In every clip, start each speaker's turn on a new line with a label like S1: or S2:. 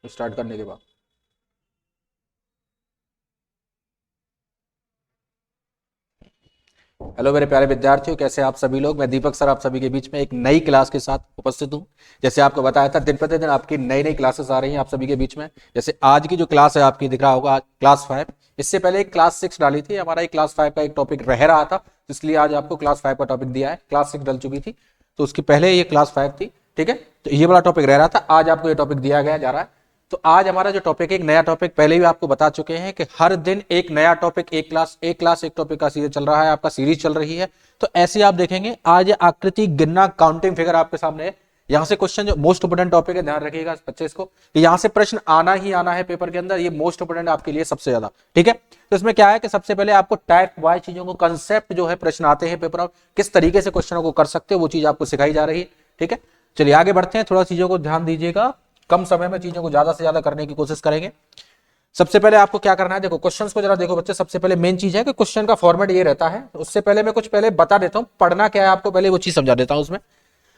S1: Start करने के बाद। हेलो मेरे प्यारे विद्यार्थियों, कैसे आप सभी लोग। मैं दीपक सर आप सभी के बीच में एक नई क्लास के साथ उपस्थित हूं। जैसे आपको बताया था, दिन प्रतिदिन आपकी नई नई क्लासेस आ रही हैं आप सभी के बीच में। जैसे आज की जो क्लास है आपकी दिख रहा होगा, आज क्लास 5। इससे पहले एक क्लास 6 डाली थी, हमारा एक क्लास 5 का एक टॉपिक रह रहा था, इसलिए आज आपको क्लास 5 का टॉपिक दिया है। क्लास 6 डल चुकी थी तो उसकी पहले ये क्लास 5 थी, ठीक है। तो ये वाला टॉपिक रह रहा था, आज आपको ये टॉपिक दिया गया जा रहा है। तो आज हमारा जो टॉपिक है, एक नया टॉपिक, पहले भी आपको बता चुके हैं कि हर दिन एक नया टॉपिक, एक क्लास एक टॉपिक का सीरीज चल रहा है, आपका सीरीज चल रही है। तो ऐसे आप देखेंगे, आज आकृति गिनना काउंटिंग फिगर आपके सामने है। यहां से क्वेश्चन जो मोस्ट इंपोर्टेंट टॉपिक है, ध्यान रखिएगा बच्चे इसको, कि यहां से प्रश्न आना ही आना है पेपर के अंदर। ये मोस्ट इंपोर्टेंट आपके लिए सबसे ज्यादा, ठीक है। तो इसमें क्या है कि सबसे पहले आपको टाइप वाइज चीजों को, कंसेप्ट जो है प्रश्न आते हैं पेपर में, किस तरीके से क्वेश्चनों को कर सकते हो, वो चीज आपको सिखाई जा रही है, ठीक है। चलिए आगे बढ़ते हैं, थोड़ा चीजों को ध्यान दीजिएगा, कम समय में चीजों को ज्यादा से ज्यादा करने की कोशिश करेंगे। सबसे पहले आपको क्या करना है, देखो क्वेश्चंस को जरा देखो बच्चे। सबसे पहले मेन चीज है कि क्वेश्चन का फॉर्मेट ये रहता है। उससे पहले मैं कुछ पहले बता देता हूं, पढ़ना क्या है आपको, पहले वो चीज समझा देता हूं। उसमें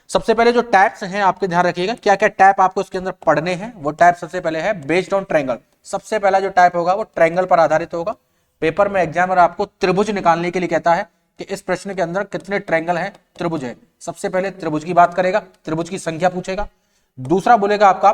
S1: सबसे पहले जो टाइप्स हैं आपके, ध्यान रखिएगा क्या क्या टाइप आपको इसके अंदर पढ़ने हैं। वो टाइप सबसे पहले है बेस्ड ऑन ट्रायंगल। सबसे पहला जो टाइप होगा वो ट्रायंगल पर आधारित होगा। पेपर में एग्जामिनर आपको त्रिभुज निकालने के लिए कहता है कि इस प्रश्न के अंदर कितने ट्रायंगल हैं, त्रिभुज है। सबसे पहले त्रिभुज की बात करेगा, त्रिभुज की संख्या पूछेगा। दूसरा बोलेगा आपका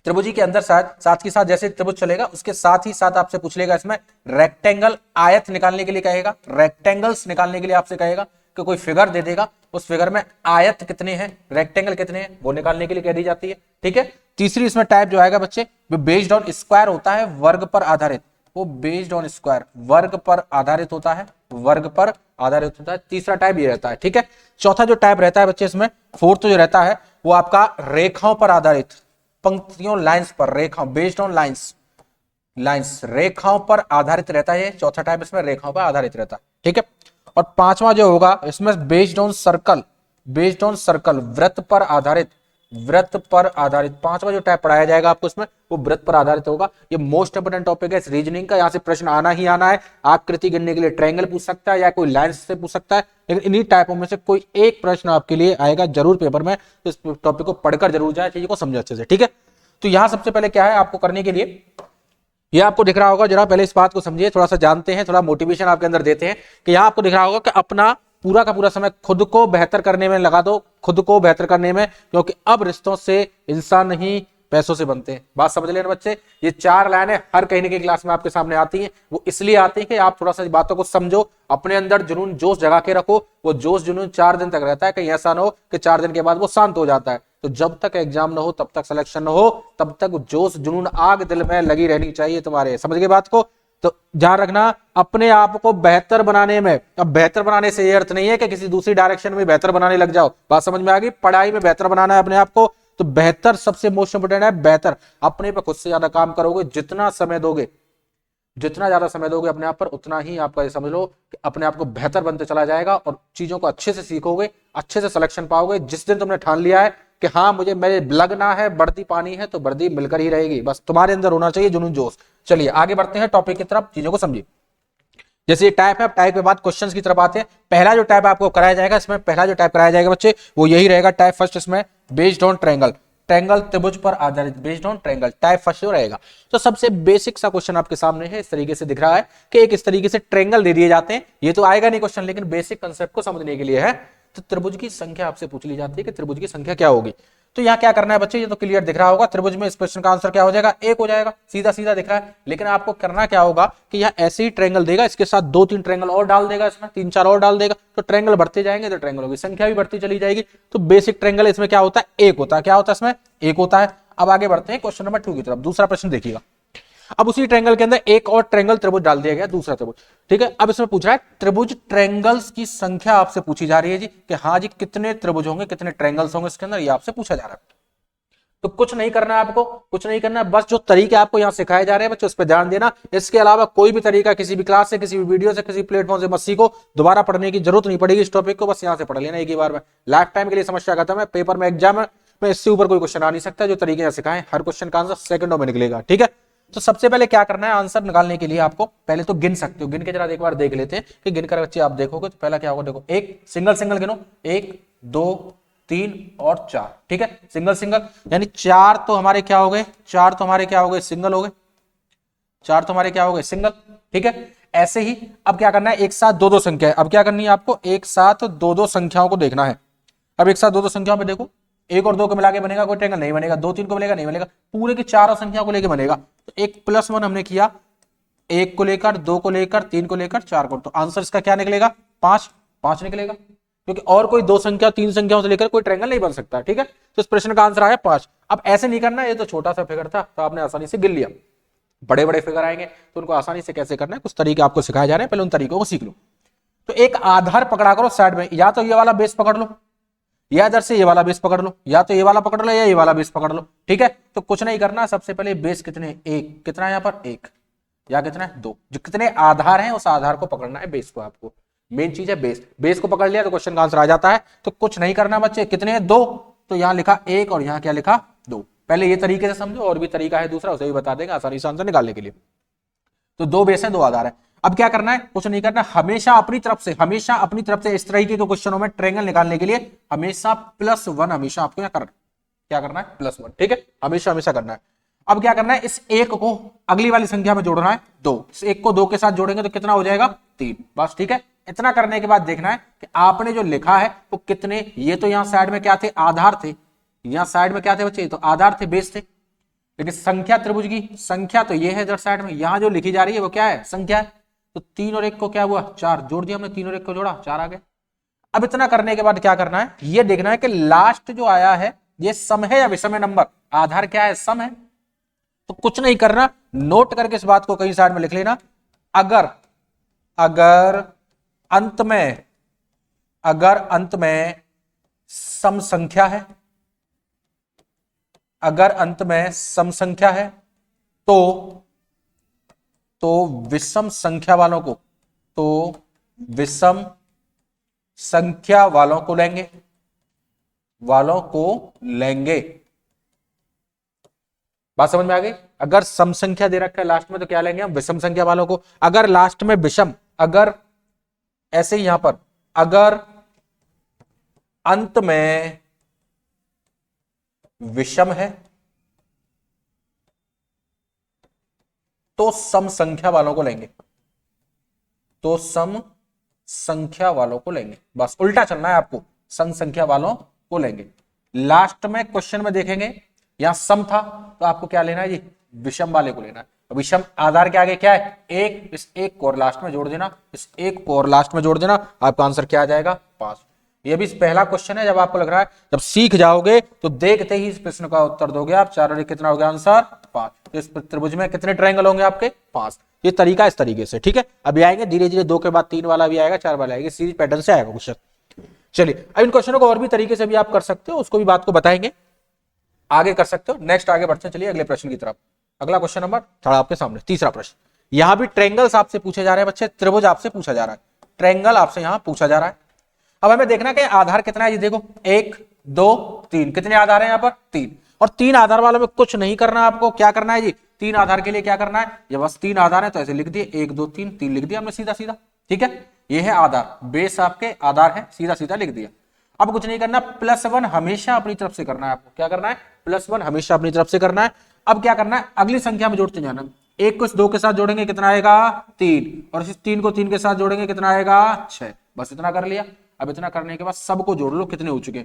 S1: त्रिभुज के अंदर साथ ही साथ जैसे त्रिभुज चलेगा उसके साथ ही साथ आपसे पूछ लेगा इसमें रेक्टेंगल, आयत निकालने के लिए कहेगा। रेक्टेंगल्स निकालने के लिए आपसे कहेगा कि कोई फिगर दे देगा, उस फिगर में आयत कितने हैं, रेक्टेंगल कितने हैं, वो निकालने के लिए कह दी जाती है, ठीक है। तीसरी इसमें टाइप जो आएगा बच्चे, वो बेस्ड ऑन स्क्वायर होता है, वर्ग पर आधारित। वो बेस्ड ऑन स्क्वायर, वर्ग पर आधारित होता है, वर्ग पर आधारित होता है। तीसरा टाइप ये रहता है, ठीक है। चौथा जो टाइप रहता है बच्चे इसमें, फोर्थ जो रहता है वो आपका रेखाओं पर आधारित, पंक्तियों, लाइंस पर, रेखाओं, बेस्ड ऑन लाइंस, लाइंस, रेखाओं पर आधारित रहता है। चौथा टाइप इसमें रेखाओं पर आधारित रहता है, ठीक है। और पांचवा जो होगा इसमें based on circle, based on circle, वृत्त पर आधारित, वृत्त पर आधारित। पांचवा जो टाइप पढ़ाया जाएगा आपको इसमें, वो वृत्त पर आधारित होगा। ये मोस्ट इंपोर्टेंट टॉपिक है इस रीजनिंग का, यहां से प्रश्न आना ही आना है। आकृति गिनने के लिए ट्रायंगल पूछ सकता है या कोई लाइंस से पूछ सकता है, लेकिन इन्हीं टाइपों में से कोई एक प्रश्न आपके लिए आएगा जरूर पेपर में। तो इस टॉपिक को पढ़कर जरूर जाए, चीजों को समझे अच्छे से, ठीक है। तो यहां सबसे पहले क्या है आपको करने के लिए, ये आपको दिख रहा होगा, जरा पहले इस बात को समझिए, थोड़ा सा जानते हैं, थोड़ा मोटिवेशन आपके अंदर देते हैं कि यहां आपको दिख रहा होगा कि अपना पूरा का पूरा समय खुद को बेहतर करने में लगा दो, खुद को बेहतर करने में, क्योंकि अब रिश्तों से इंसान नहीं पैसों से बनते हैं। बात समझ लेना बच्चे। ये 4 लाइनें हर कहीं न कहीं क्लास में आपके सामने आती हैं। वो इसलिए आती है कि आप थोड़ा सा बातों को समझो, अपने अंदर जुनून जोश जगा के रखो। वो जोश जुनून 4 दिन तक रहता है, कहीं ऐसा ना हो कि 4 दिन के बाद वो शांत हो जाता है। तो जब तक एग्जाम ना हो, तब तक सिलेक्शन ना हो, तब तक जोश जुनून आग दिल में लगी रहनी चाहिए तुम्हारे। समझ गए बात को। तो ध्यान रखना अपने आप को बेहतर बनाने में। अब बेहतर बनाने से ये अर्थ नहीं है कि किसी दूसरी डायरेक्शन में बेहतर बनाने लग जाओ। बात समझ में आ गई। पढ़ाई में बेहतर बनाना है अपने आप को, तो बेहतर सबसे मोस्ट इंपोर्टेंट है बेहतर। अपने पे खुद से ज्यादा काम करोगे, जितना समय दोगे, जितना ज्यादा समय दोगे अपने आप पर, उतना ही आपका ये समझ लो कि अपने आप को बेहतर बनते चला जाएगा और चीजों को अच्छे से सीखोगे, अच्छे से सिलेक्शन पाओगे। जिस दिन तुमने ठान लिया है कि हाँ मुझे मेरे लगना है, वर्दी पानी है, तो वर्दी मिलकर ही रहेगी। बस तुम्हारे अंदर होना चाहिए जुनून जोश। चलिए आगे बढ़ते हैं टॉपिक की तरफ, चीजों को समझिए। जैसे ये टाइप है, टाइप के बाद क्वेश्चंस की तरफ आते हैं। पहला जो टाइप आपको कराया जाएगा इसमें, पहला जो टाइप कराया जाएगा बच्चे वो यही रहेगा, टाइप फर्स्ट इसमें बेस्ड ऑन ट्रायंगल, ट्रायंगल त्रिभुज पर आधारित, based on triangle, type first जो रहेगा। तो सबसे बेसिक सा क्वेश्चन आपके सामने है, इस तरीके से दिख रहा है कि एक इस तरीके से ट्रायंगल दे दिए जाते हैं। ये तो आएगा नहीं क्वेश्चन, लेकिन बेसिक कंसेप्ट को समझने के लिए है। तो त्रिभुज की संख्या आपसे पूछ ली जाती है कि त्रिभुज की संख्या क्या होगी। तो यहाँ क्या करना है बच्चे, ये तो क्लियर दिख रहा होगा। त्रिभुज में इस प्रश्न का आंसर क्या हो जाएगा, 1 हो जाएगा, सीधा सीधा दिख रहा है। लेकिन आपको करना क्या होगा कि यहाँ ऐसे ही ट्रायंगल देगा, इसके साथ 2-3 ट्रायंगल और डाल देगा, इसमें 3-4 और डाल देगा। तो ट्रायंगल बढ़ते जाएंगे तो ट्रायंगलों की संख्या भी बढ़ती चली जाएगी। तो बेसिक ट्रायंगल इसमें क्या होता है, 1 होता है। क्या होता है इसमें, 1 होता है। अब आगे बढ़ते हैं क्वेश्चन नंबर 2 की तरफ। दूसरा प्रश्न देखिएगा। अब उसी ट्रायंगल के अंदर एक और ट्रायंगल त्रिभुज डाल दिया गया, दूसरा त्रिभुज, ठीक है। अब इसमें पूछ रहा है त्रिभुज ट्रायंगल्स की संख्या आपसे पूछी जा रही है जी, कि हाँ जी कितने त्रिभुज होंगे, कितने ट्रायंगल्स होंगे इसके अंदर, ये आपसे पूछा जा रहा है। तो कुछ नहीं करना है आपको, कुछ नहीं करना है, बस जो तरीके आपको यहाँ सिखाए जा रहे हैं बच्चों उस पर ध्यान देना। इसके अलावा कोई भी तरीका किसी भी क्लास से, किसी भी वीडियो से, किसी प्लेटफॉर्म से मत सीखो। दोबारा पढ़ने की जरूरत नहीं पड़ेगी इस टॉपिक को, बस यहाँ से पढ़ लेना एक ही बार में। लाइफ टाइम के लिए समस्या खत्म है। पेपर में, एग्जाम में इससे ऊपर कोई क्वेश्चन आ नहीं सकता। जो तरीके यहाँ सिखाए, हर क्वेश्चन का आंसर सेकंडों में निकलेगा, ठीक है। तो सबसे पहले क्या करना है, आंसर निकालने के लिए आपको पहले तो गिन सकते हो। गिन के जरा एक बार देख लेते हैं कि गिनकर बच्चे आप देखोगे तो पहला क्या होगा। देखो एक सिंगल सिंगल गिनो, 1 2 3 और 4, ठीक है, सिंगल सिंगल, यानी 4 तो हमारे क्या हो गए, 4 तो हमारे क्या हो गए, सिंगल हो गए, 4 तो हमारे क्या हो गए, सिंगल, ठीक है। ऐसे ही अब क्या करना है, एक साथ दो दो संख्या है, अब क्या करनी है आपको, एक साथ दो दो संख्याओं को देखना है। अब एक साथ दो दो संख्याओं पे देखो, 1 और 2 को मिला के बनेगा कोई ट्रायंगल, नहीं बनेगा, 2 3 को मिलेगा, नहीं बनेगा, पूरे की चारों संख्या को लेकर बनेगा। तो एक +1 हमने किया, 1 को लेकर, 2 को लेकर, 3 को लेकर, 4 को, तो आंसर इसका क्या निकलेगा, 5 5 निकलेगा, क्योंकि और कोई 2 संख्या 3 संख्याओं से लेकर कोई ट्रायंगल नहीं बन सकता, ठीक है। तो इस प्रश्न का आंसर आया 5। अब ऐसे नहीं करना, ये तो छोटा सा फिगर था तो आपने आसानी से गिन लिया, बड़े बड़े फिगर आएंगे तो उनको आसानी से कैसे करना है, कुछ तरीके आपको सिखाए जा रहे हैं, पहले उन तरीकों को सीख लो। तो एक आधार पकड़ा करो साइड में, या तो ये वाला बेस पकड़ लो, या इधर से ये वाला बेस पकड़ लो, या तो ये वाला पकड़ लो या ये वाला बेस पकड़ लो, ठीक है। तो कुछ नहीं करना, सबसे पहले बेस कितने, 1, कितना है यहाँ पर 1, या कितना है 2, जो कितने आधार हैं उस आधार को पकड़ना है, बेस को, आपको मेन चीज है बेस। बेस को पकड़ लिया तो क्वेश्चन का आंसर आ जाता है। तो कुछ नहीं करना बच्चे, कितने हैं 2, तो यहां लिखा 1 और यहां क्या लिखा 2। पहले ये तरीके से समझो, और भी तरीका है दूसरा, उसे भी बता देंगे आसानी से आंसर निकालने के लिए। तो 2 बेस है, 2 आधार है। अब क्या करना है, कुछ नहीं करना, हमेशा अपनी तरफ से इस तरीके के क्वेश्चनों में ट्रायंगल निकालने के लिए हमेशा +1 हमेशा आपको क्या करना है, +1, ठीक है, हमेशा हमेशा करना है। अब क्या करना है, इस 1 को अगली वाली संख्या में जोड़ना है 2, इस 1 को 2 के साथ जोड़ेंगे तो कितना हो जाएगा 3, बस, ठीक है। इतना करने के बाद देखना है कि आपने जो लिखा है वो कितने, ये तो यहां साइड में क्या थे, आधार थे, यहां साइड में क्या थे बच्चे, तो आधार थे, बेस थे, लेकिन संख्या त्रिभुज की संख्या तो ये है इधर साइड में, यहां जो लिखी जा रही है वो क्या है, संख्या है। तो 3 और 1 को क्या हुआ, 4, जोड़ दिया हमने, 3 और 1 को जोड़ा, 4 आ गए। अब इतना करने के बाद क्या करना है, ये देखना है कि लास्ट जो आया है ये सम है या विषम है नंबर, आधार क्या है, सम है। तो कुछ नहीं करना, नोट करके इस बात को कहीं साइड में लिख लेना, अगर अंत में सम संख्या है, अगर अंत में सम संख्या है तो विषम संख्या वालों को, विषम संख्या वालों को लेंगे। बात समझ में आ गई। अगर सम संख्या दे रखा है लास्ट में तो क्या लेंगे हम, विषम संख्या वालों को। अगर लास्ट में विषम, अगर ऐसे ही यहां पर, अगर अंत में विषम है तो सम संख्या वालों को लेंगे, बस उल्टा चलना है आपको, सम संख्या वालों को लेंगे। लास्ट में क्वेश्चन में देखेंगे यहां सम था तो आपको क्या लेना है जी, विषम वाले को लेना है। विषम आधार के आगे क्या है, 1, इस 1 को और लास्ट में जोड़ देना, इस 1 को और लास्ट में जोड़ देना, आपका आंसर क्या आ जाएगा, 5। ये भी पहला क्वेश्चन है, जब आपको लग रहा है, जब सीख जाओगे तो देखते ही इस प्रश्न का उत्तर दोगे आप। 4 और 1 कितना हो गया आंसर, 5। तो इस त्रिभुज में कितने ट्रायंगल होंगे आपके, 5। ये तरीका इस तरीके से, ठीक है। अभी आएंगे धीरे धीरे, 2 के बाद 3 वाला भी आएगा, 4 वाला आएगा, सीरीज पैटर्न से आएगा क्वेश्चन। चलिए अब इन क्वेश्चनों को और भी तरीके से भी आप कर सकते हो, उसको भी बात को बताएंगे, आगे कर सकते हो। नेक्स्ट आगे बढ़ते हैं, चलिए अगले प्रश्न की तरफ। अगला क्वेश्चन नंबर 3 आपके सामने, तीसरा प्रश्न। यहां भी ट्रायंगल्स आपसे पूछे जा रहे हैं बच्चे, त्रिभुज आपसे पूछा जा रहा है, ट्रायंगल आपसे यहां पूछा जा रहा है। अब हमें देखना कि आधार कितना है, ये देखो 1 2 3, कितने आधार हैं यहां पर, 3। और 3 आधार वालों में कुछ नहीं करना, आपको क्या करना है जी, 3 आधार के लिए क्या करना है, ये बस 3 आधार है तो ऐसे लिख दिए, 1 2 3, 3 लिख दिया हमने सीधा सीधा, ठीक है। ये है आधार, बेस आपके आधार है, सीधा सीधा लिख दिया। अब कुछ नहीं करना, +1 हमेशा अपनी तरफ से करना है आपको, क्या करना है, +1 हमेशा अपनी तरफ से करना है। अब क्या करना है, अगली संख्या में जोड़ते जाना, 1 को इस 2 के साथ जोड़ेंगे कितना आएगा 3, और इस 3 को 3 के साथ जोड़ेंगे कितना आएगा 6, बस इतना कर लिया। अब इतना करने के बाद सबको जोड़ लो, कितने हो चुके,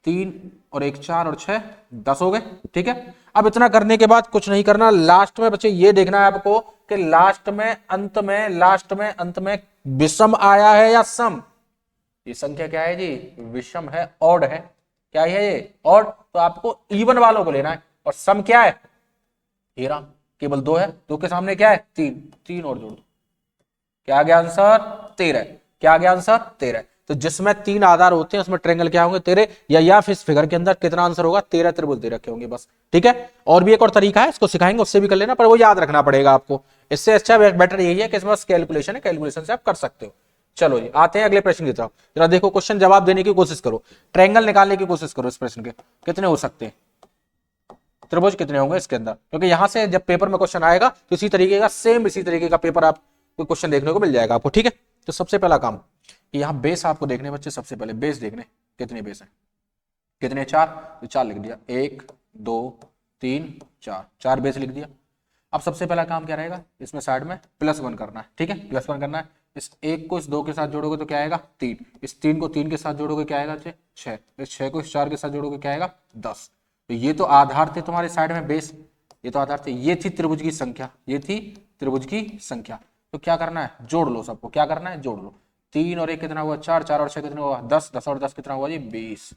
S1: 3 और 1 4 और 6 10 हो गए, ठीक है। अब इतना करने के बाद कुछ नहीं करना, लास्ट में बच्चे ये देखना है आपको कि लास्ट में अंत में विषम आया है या सम। ये संख्या क्या है जी, विषम है, ऑड है, क्या है ये, ऑड। तो आपको इवन वालों को लेना है, और सम क्या है, 13, केवल 2 है, 2 के सामने क्या है 3 और जोड़ दो, क्या आ गया आंसर 13, क्या आ गया आंसर 13। तो जिसमें 3 आधार होते हैं उसमें ट्रायंगल क्या होंगे 13, या फिर इस फिगर के अंदर कितना आंसर होगा 13 त्रिभुज दे रखे होंगे, बस, ठीक है। और भी एक और तरीका है, इसको सिखाएंगे, उससे भी कर लेना, पर वो याद रखना पड़ेगा आपको। इससे अच्छा बेटर यही है कि इसमें कैलकुलेशन है, कैलकुलेशन से आप कर सकते हो। चलो जी आते हैं अगले प्रश्न की तरफ। जरा देखो, क्वेश्चन जवाब देने की कोशिश करो, ट्रायंगल निकालने की कोशिश करो। इस प्रश्न के कितने हो सकते हैं, त्रिभुज कितने होंगे इसके अंदर, क्योंकि यहां से जब पेपर में क्वेश्चन आएगा तो इसी तरीके का, सेम इसी तरीके का पेपर आपको क्वेश्चन देखने को मिल जाएगा आपको, ठीक है। तो सबसे पहला काम, यहाँ बेस आपको देखने बच्चे, सबसे पहले बेस देखने कितने बेस है। कितने 4, तो 4 लिख दिया, 1 2 3 4, 4 बेस लिख दिया। अब सबसे पहला काम क्या रहेगा, इसमें साइड में +1 करना है, ठीक है, +1 करना है। इस 1 को इस 2 के साथ जोड़ोगे तो क्या आएगा 3, इस 3 को 3 के साथ जोड़ोगे क्या आएगा 6, इस 6 को इस 4 के साथ जोड़ोगे क्या आएगा 10। तो ये तो आधार थे तुम्हारे साइड में बेस, ये तो आधार थे, ये थी त्रिभुज की संख्या, ये थी त्रिभुज की संख्या। तो क्या करना है, जोड़ लो सबको, क्या करना है जोड़ लो। 3 और 1 कितना हुआ 4, 4 और 6 कितना हुआ 10, 10 और 10 कितना हुआ जी 20,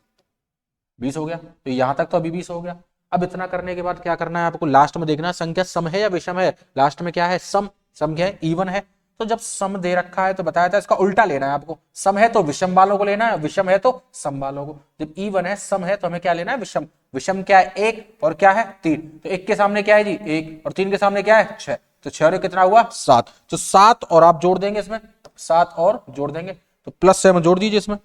S1: 20 हो गया। तो यहां तक तो अभी 20 हो गया। अब इतना करने के बाद क्या करना है आपको, लास्ट में देखना है संख्या सम है या विषम है। लास्ट में क्या है सम, सम क्या है इवन है। तो जब सम दे रखा है तो बताया था इसका उल्टा लेना है आपको, सम है तो विषम वालों को लेना है, विषम है तो सम वालों को। जब इवन है सम है तो हमें क्या लेना है विषम। विषम क्या है 1 और क्या है 3, तो 1 के सामने क्या है जी 1 और 3 के सामने क्या है 6, तो 6 और 1 कितना हुआ 7, तो 7 और आप जोड़ देंगे इसमें, 7 और जोड़ देंगे तो +7 जोड़ दीजिए इसमें,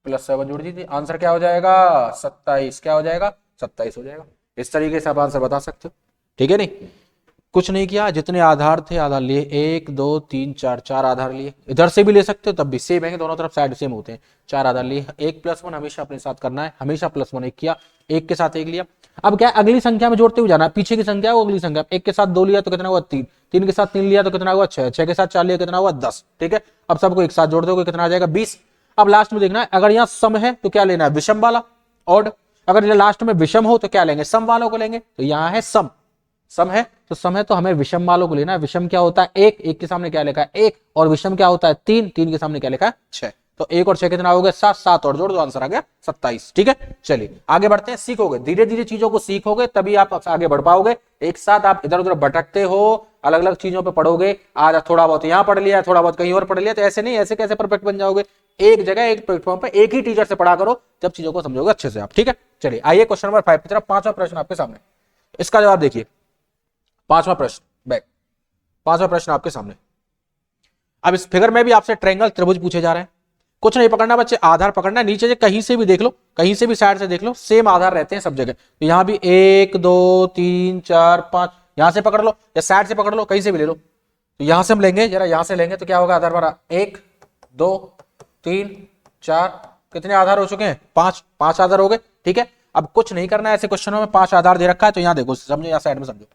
S1: +7 जोड़ दीजिए, आंसर क्या हो जाएगा 27, क्या हो जाएगा 27 हो जाएगा। इस तरीके से आप आंसर बता सकते हो, ठीक है। नहीं कुछ नहीं किया, जितने आधार थे आधार लिए, 1 2 3 4, 4 आधार लिए, इधर से भी ले सकते हो तब भी सेम है, दोनों तरफ साइड सेम होते हैं। 4 आधार लिए, 1 +1 हमेशा अपने साथ करना है, हमेशा +1 1 किया, 1 के साथ 1 लिया। अब क्या अगली संख्या में जोड़ते हुए जाना, पीछे की संख्या वो अगली संख्या, 1 के साथ 2 लिया तो कितना हुआ 3, 3 के साथ 3 लिया तो कितना हुआ 6, 6 के साथ 4 लिया कितना हुआ 10, ठीक है। अब सबको एक साथ जोड़ दोगे कितना आ जाएगा 20। अब लास्ट में देखना है, अगर यहाँ सम है तो क्या लेना है विषम वाला, और अगर लास्ट में विषम हो तो क्या लेंगे सम वालों को लेंगे। तो यहाँ है सम, सम है तो सम है तो हमें विषम वालों को लेना है। विषम क्या होता है 1, 1 के सामने क्या लिखा है 1, और विषम क्या होता है 3, 3 के सामने क्या लिखा है 6, तो 1 और 6 कितना हो गया 7, 7 और जोड़ दो आंसर आ गया 27, ठीक है। चलिए आगे बढ़ते हैं, सीखोगे धीरे धीरे चीजों को सीखोगे तभी आप आगे बढ़ पाओगे। एक साथ आप इधर उधर भटकते हो, अलग अलग चीजों पे पढ़ोगे, आज थोड़ा बहुत यहाँ पढ़ लिया थोड़ा बहुत कहीं और पढ़ लिया, तो ऐसे नहीं, ऐसे कैसे परफेक्ट बन जाओगे। एक जगह एक प्लेटफॉर्म पे एक ही टीचर से पढ़ा करो, जब चीजों को समझोगे अच्छे से आप, ठीक है। चलिए आइए क्वेश्चन नंबर 5 की तरफ, 5वां प्रश्न आपके सामने, इसका जवाब देखिए। 5वां प्रश्न बैक, 5वां प्रश्न आपके सामने। अब इस फिगर में भी आपसे ट्रायंगल त्रिभुज पूछे जा रहे हैं। कुछ नहीं पकड़ना बच्चे, आधार पकड़ना है, नीचे से कहीं से भी देख लो, कहीं से भी साइड से देख लो, सेम आधार रहते हैं सब जगह। तो यहां भी 1 2 3 4 5, यहां से पकड़ लो या साइड से पकड़ लो, कहीं से भी ले लो। तो यहां से हम लेंगे, जरा यहां से लेंगे तो क्या होगा आधार हमारा 1 2 3 4, कितने आधार हो चुके हैं 5, 5 आधार हो गए, ठीक है। अब कुछ नहीं करना है, ऐसे क्वेश्चनों में 5 आधार दे रखा है तो यहां देखो समझो, यहां साइड में समझो।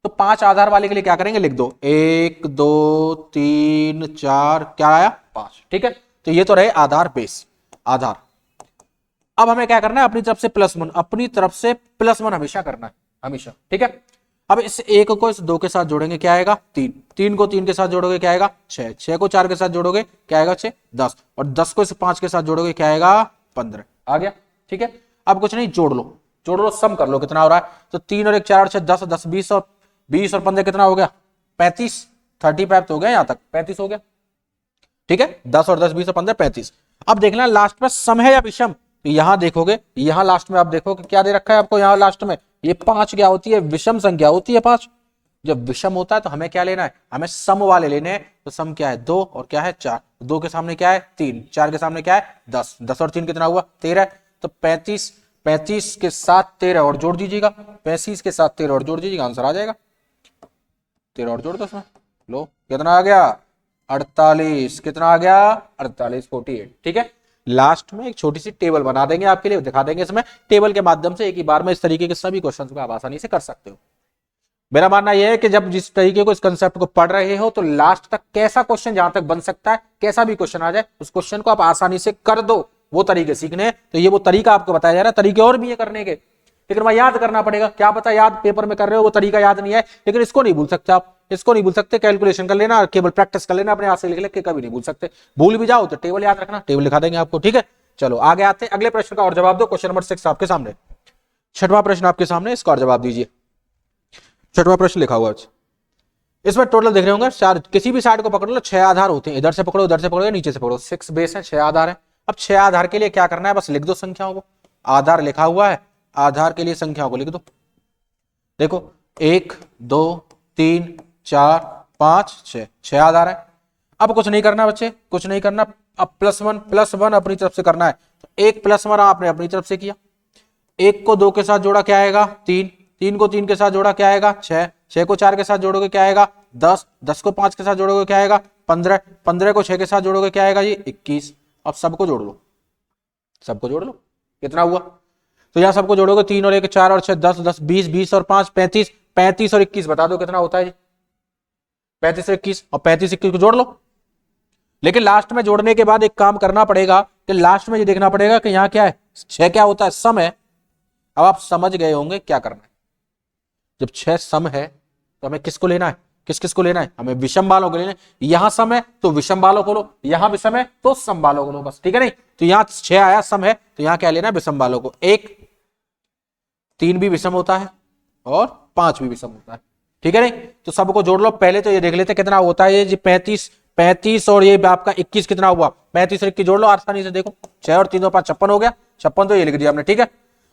S1: तो 5 आधार वाले के लिए क्या करेंगे लिख दो 1 2 3 4, क्या आया 5, ठीक है। तो ये तो रहे आधार बेस, आधार। अब हमें क्या करना है अपनी तरफ से +1, अपनी तरफ से +1 हमेशा करना है, हमेशा, ठीक है। अब इस 1 को इस 2 के साथ जोड़ेंगे क्या आएगा 3, 3 को 3 के साथ जोड़ोगे क्या आएगा 6, 6 को 4 के साथ जोड़ोगे क्या आएगा 6, 10, और 10 को इस 5 के साथ जोड़ोगे क्या आएगा 15, आ गया, ठीक है। अब कुछ नहीं, जोड़ लो, जोड़ लो, सम कर लो कितना हो रहा है। तो 3 और 1 4 और 6 10, 10 20 और 20 और 15 कितना हो गया 35, 35 हो गया, यहां तक 35 हो गया, ठीक है। 10 और 10 20 और 15 35। अब देखना लास्ट में सम है या विषम, तो यहां देखोगे, यहां लास्ट में आप देखोगे क्या दे रखा है आपको, यहां लास्ट में ये 5 क्या होती है विषम संख्या होती है 5। जब विषम होता है तो हमें क्या लेना है, हमें सम वाले लेने हैं। तो सम क्या है 2 और क्या है 4, 2 के सामने क्या है 3, 4 के सामने क्या है 10, 10 और 3 कितना हुआ 13, तो 35, 35 के साथ 13 और जोड़ दीजिएगा, 35 के साथ 13 और जोड़ दीजिएगा, आंसर आ जाएगा। 13 और जोड़ दो उसमें, लो कितना आ गया 48, कितना आ गया 48 48, ठीक है। लास्ट में एक छोटी सी टेबल बना देंगे आपके लिए, दिखा देंगे इसमें, टेबल के माध्यम से एक ही बार में इस तरीके के सभी क्वेश्चंस को आप आसानी से कर सकते हो। मेरा मानना यह है कि जब जिस तरीके को इस कंसेप्ट को पढ़ रहे हो तो लास्ट तक कैसा क्वेश्चन जहां तक बन सकता है, कैसा भी क्वेश्चन आ जाए उस क्वेश्चन को आप आसानी से कर दो, वो तरीके सीखने हैं। तो ये वो तरीका आपको बताया जा रहा है, तरीके और भी है करने के, लेकिन वह याद करना पड़ेगा। क्या पता याद पेपर में कर रहे हो वो तरीका याद नहीं है, लेकिन इसको नहीं भूल सकते आप, इसको नहीं भूल सकते, कैलकुलेशन कर लेना, केवल प्रैक्टिस कर लेना, अपने हाथ से लिख के कभी नहीं भूल सकते। भूल भी जाओ तो टेबल याद रखना, टेबल लिखा देंगे आपको, ठीक है। चलो आगे आते हैं, अगले प्रश्न का और जवाब दो। क्वेश्चन नंबर 6 आपके सामने, 6वां प्रश्न आपके सामने, इसका और जवाब दीजिए। 6वां प्रश्न लिखा हुआ है, इसमें टोटल देख रहे होंगे, चार, किसी भी साइड को पकड़ लो 6 आधार होते हैं, इधर से पकड़ो उधर से पकड़ो नीचे से पकड़ो, 6 बेस है 6 आधार है। अब 6 आधार के लिए क्या करना है, बस लिख दो संख्याओं को, आधार लिखा हुआ है, आधार के लिए संख्याओं को लिख दो। देखो 1 2 3 4 5 6, 6 आधार है। अब कुछ नहीं करना बच्चे, कुछ नहीं करना, अब +1 अपनी तरफ से करना है। तो 1 +1 आपने अपनी तरफ से किया, 1 को 2 के साथ जोड़ा क्या आएगा 3, 3 को 3 के साथ जोड़ा क्या आएगा 6, 6 को 4 के साथ जोड़ोगे क्या आएगा 10, 10 को 5 के साथ जोड़ोगे क्या आएगा 15, 15 को 6 के साथ जोड़ोगे क्या आएगा जी 21। अब सबको जोड़ लो, सबको जोड़ लो, कितना हुआ? तो यहाँ सबको जोड़ोगे 3 और 1 4 और 6 10 10 20 20 और 5 35 35 और 21 बता दो कितना होता है जी? 35 और 21 और 35 21 को जोड़ लो। लेकिन लास्ट में जोड़ने के बाद एक काम करना पड़ेगा कि लास्ट में ये देखना पड़ेगा कि यहाँ क्या है, 6 क्या होता है, सम है। अब आप समझ गए होंगे क्या करना है। जब 6 सम है तो हमें किसको लेना है, किस किस को लेना है, हमें विषम वालों को लेना है। यहां सम है तो विषम वालों को लो, यहां विषम है तो सम वालों को लो, बस, ठीक है नहीं? तो यहां 6 आया सम है तो यहां क्या लेना है, विषम वालों को। 1 3 भी विषम होता है और 5 भी विषम होता है, ठीक है नहीं? तो सबको जोड़ लो। पहले तो ये देख लेते कितना होता है ये 35 35 और ये आपका 21 कितना हुआ, 35 और 21 जोड़ लो आसानी से। देखो 6 और 3 और 5 56 हो गया, 56 तो ये लिख दिया आपने, ठीक है?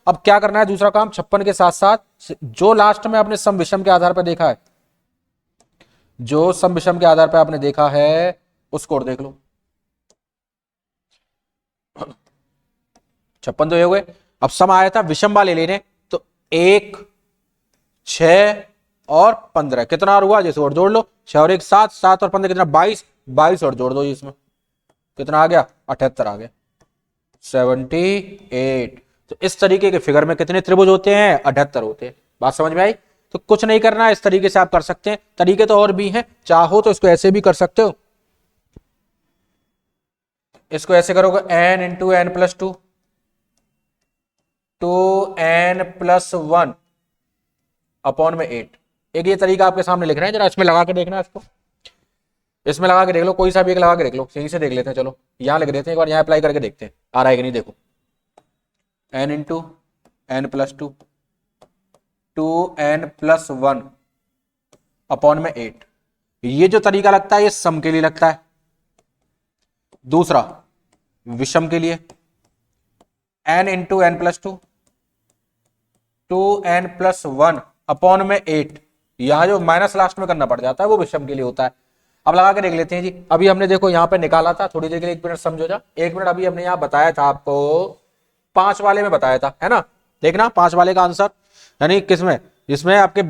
S1: अब क्या करना है दूसरा काम, 56 के साथ साथ जो लास्ट में आपने सम विषम के आधार पर देखा है, जो सम विषम के आधार पर आपने देखा है उसको और देख लो। 56 तो ये हुए। अब सम आया था विषम वाले लेने, तो 1 6 और 15 कितना और हुआ, जैसे और जोड़ लो। 6 और 1 7 7 और 15 कितना, 22 22 और जोड़ दो, इसमें कितना आ गया, 78 आ गया, 78। तो इस तरीके के फिगर में कितने त्रिभुज होते हैं, 78 होते हैं। बात समझ में आई? तो कुछ नहीं करना है, इस तरीके से आप कर सकते हैं। तरीके तो और भी हैं, चाहो तो इसको ऐसे भी कर सकते हो। इसको ऐसे करोगे n into n plus 2 2n+1 upon में 8। एक ये तरीका आपके सामने लिख रहे हैं, जरा इसमें लगा के देखना है इसको, इसमें लगा के देख लो, कोई सा भी एक लगा के देख लो, यहीं से देख लेते हैं। चलो यहां लिख देते हैं, एक बार यहां अप्लाई करके देखते हैं आ रहा है कि नहीं। देखो n into n plus 2 2n+1 upon में 8। ये जो तरीका लगता है ये सम के लिए लगता है, दूसरा विषम के लिए n into n plus 2 2n+1 upon में 8। यहां जो माइनस लास्ट में करना पड़ जाता है वो विषम के लिए होता है। अब लगा के देख लेते हैं जी। अभी हमने देखो यहां पे निकाला था, थोड़ी देर के लिए 1 मिनट समझो जा, 1 मिनट। अभी हमने यहां बताया था आपको 5 वाले में बताया था, है ना? देखना 5 वाले का आंसर, यानी किसमें, जिसमें आपके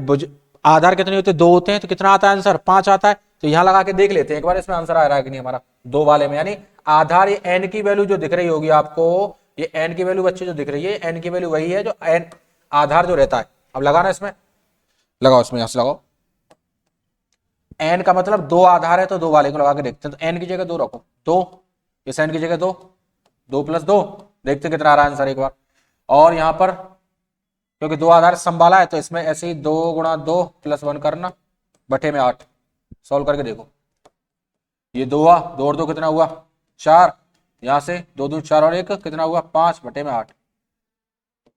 S1: आधार कितने होते हैं, 2 होते हैं, तो कितना आता है आंसर, 5 आता है। तो यहां लगा के देख लेते हैं एक बार इसमें आंसर आ रहा है कि नहीं हमारा 2 वाले में। यानी आधार ये एन की वैल्यू जो दिख रही होगी आपको, ये एन की वैल्यू बच्चे जो दिख रही है, एन की वैल्यू वही है जो एन आधार जो रहता है। अब लगाना इसमें, लगाओ इसमें, यहां से लगाओ। एन का मतलब 2 आधार है तो 2 वाले को लगा के देखते हैं। तो एन की जगह 2 रखो, 2, इस एन की जगह 2, 2+2, देखते कितना आ रहा है आंसर एक बार। और यहां पर क्योंकि 2 आधार संभाला है तो इसमें ऐसे ही 2 गुणा 2 + 1 करना बटे में 8। सॉल्व करके देखो, ये 2 हुआ, 2 और 2 कितना हुआ, 4। यहां से 2 दूनी 4 और 1 कितना हुआ, 5 बटे में 8।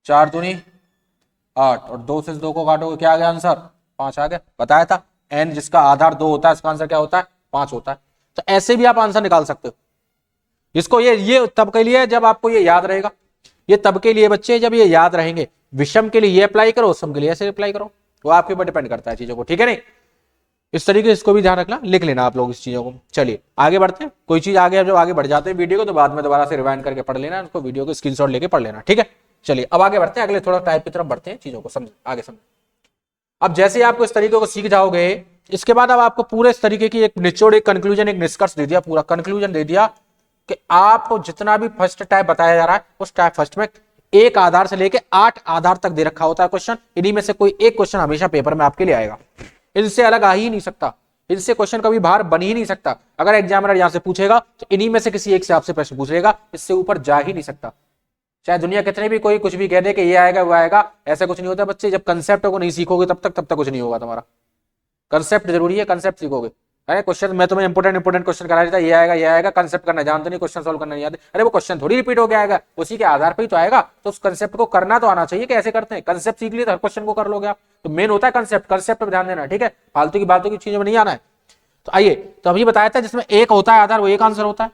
S1: 4 दूनी 8 और 2 से 2 को काटोगे क्या आ गया आंसर, 5 आ गया। बताया था एन जिसका आधार 2 होता है इसका आंसर क्या होता है, 5 होता है। तो ऐसे भी आप आंसर निकाल सकते हो। इसको ये तब के लिए जब आपको ये याद रहेगा, ये तब के लिए बच्चे जब ये याद रहेंगे। विषम के लिए ये अप्लाई करो, सम के लिए ऐसे अप्लाई करो, वो आपके ऊपर डिपेंड करता है चीजों को, ठीक है नहीं? इस तरीके से इसको भी ध्यान रखना, लिख लेना आप लोग इस चीजों को। चलिए आगे बढ़ते हैं। कोई चीज आगे जब आगे बढ़ जाते हैं वीडियो को तो बाद में दोबारा से रिवाइंड करके पढ़ लेना, उसको वीडियो को स्क्रीनशॉट लेके पढ़ लेना, ठीक है? चलिए अब आगे बढ़ते हैं, अगले थोड़ा टाइप की तरफ बढ़ते हैं, चीजों को समझ आगे समझ। अब जैसे आपको इस तरीके को सीख जाओगे, इसके बाद अब आपको पूरे इस तरीके की एक निचोड़, एक कंक्लूजन, एक निष्कर्ष दे दिया, पूरा कंक्लूजन दे दिया कि आपको जितना भी फर्स्ट टाइप बताया जा रहा है उस टाइप फर्स्ट में 1 आधार से लेके 8 आधार तक दे रखा होता है क्वेश्चन। इन्हीं में से कोई एक क्वेश्चन हमेशा पेपर में आपके लिए आएगा, इनसे अलग आ ही नहीं सकता, इनसे क्वेश्चन कभी बाहर बन ही नहीं सकता। अगर एग्जामिनर यहां से पूछेगा तो इन्हीं में से किसी एक से आपसे प्रश्न पूछेगा, इससे ऊपर जा ही नहीं सकता। चाहे दुनिया कितने भी कोई कुछ भी कह दे कि ये आएगा वो आएगा, ऐसा कुछ नहीं होता बच्चे। जब कंसेप्ट को नहीं सीखोगे तब तक कुछ नहीं होगा तुम्हारा। कंसेप्ट जरूरी है, कंसेप्ट सीखोगे। अरे क्वेश्चन मैं तुम्हें इंपोर्टेंट क्वेश्चन करा देता, ये आएगा, कंसेप्ट करना जानते नहीं, क्वेश्चन सोल्व करना नहीं आते। अरे वो क्वेश्चन थोड़ी रिपीट हो गया आएगा, उसी के आधार पर ही तो आएगा। तो उस कंसेप्ट को करना तो आना चाहिए कि ऐसे करते हैं। कंसेप्ट सीख लिए तो हर क्वेश्चन को कर लोगे आप। तो मेन होता है कंसेप्ट, कंसेप्ट पर ध्यान देना, ठीक है? फालतू की बातों की चीजों में नहीं आना है। तो आइए, तो अभी बताया था जिसमें 1 होता है आधार वो 1 आंसर होता है।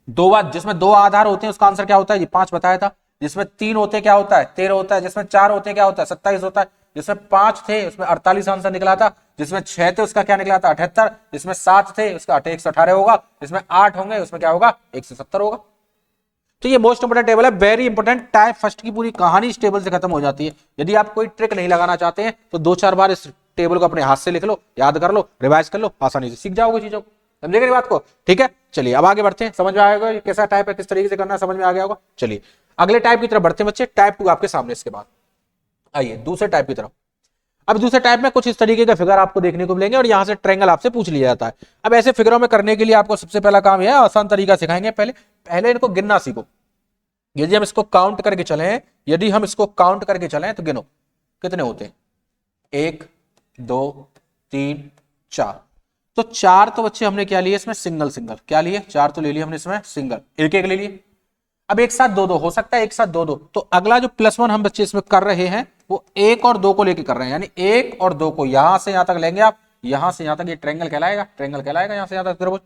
S1: 2 जिसमें 2 आधार होते हैं उसका आंसर क्या होता है, ये 5 बताया था। जिसमें 3 होते क्या होता है, 13 होता है। जिसमें 4 होते क्या होता है, 27 होता है। जिसमें 5 थे उसमें 48 आंसर निकला था। जिसमें 6 थे उसका क्या निकला था, 78। जिसमें 7 थे उसका 118 होगा। जिसमें 8 होंगे उसमें क्या होगा, 170 होगा। तो ये मोस्ट इंपोर्टेंट टेबल है, वेरी इंपोर्टेंट। टाइप फर्स्ट की पूरी कहानी इस टेबल से खत्म हो जाती है। यदि आप कोई ट्रिक नहीं लगाना चाहते हैं तो 2-4 बार इस टेबल को अपने हाथ से लिख लो, याद कर लो, रिवाइज कर लो, आसानी से सीख जाओगे चीजों को। समझे मेरी बात को? ठीक है, चलिए अब आगे बढ़ते हैं। समझ में आएगा ये कैसा टाइप है, किस तरीके से करना है, समझ में आ गया होगा। चलिए अगले टाइप की तरफ बढ़ते हैं बच्चे। टाइप 2 आपके सामने। इसके बाद आइए दूसरे टाइप की तरफ। अब दूसरे टाइप में कुछ इस तरीके के फिगर आपको देखने को मिलेंगे और यहां से ट्रायंगल आपसे पूछ लिया जाता है। अब ऐसे फिगरों में करने के लिए आपको सबसे पहला काम यह है, आसान तरीका सिखाएंगे। पहले इनको गिनना सीखो। यदि हम इसको काउंट करके चलें, यदि हम इसको काउंट करके चलें तो गिनो कितने होते हैं। 1 2 3 4। तो 4 तो बच्चे हमने क्या लिए इसमें, सिंगल सिंगल। क्या लिए, 4 तो ले लिए हमने इसमें सिंगल, एक एक ले लिए। अब एक साथ दो दो हो सकता है, एक साथ दो दो। तो अगला जो +1 हम बच्चे इसमें कर रहे हैं वो 1 और 2 को लेके कर रहे हैं, यानी 1 और 2 को यहां से यहां तक लेंगे आप, यहां से यहां तक। ये ट्रायंगल कहलाएगा, ट्रायंगल कहलाएगा यहां से यहां तक त्रिभुज।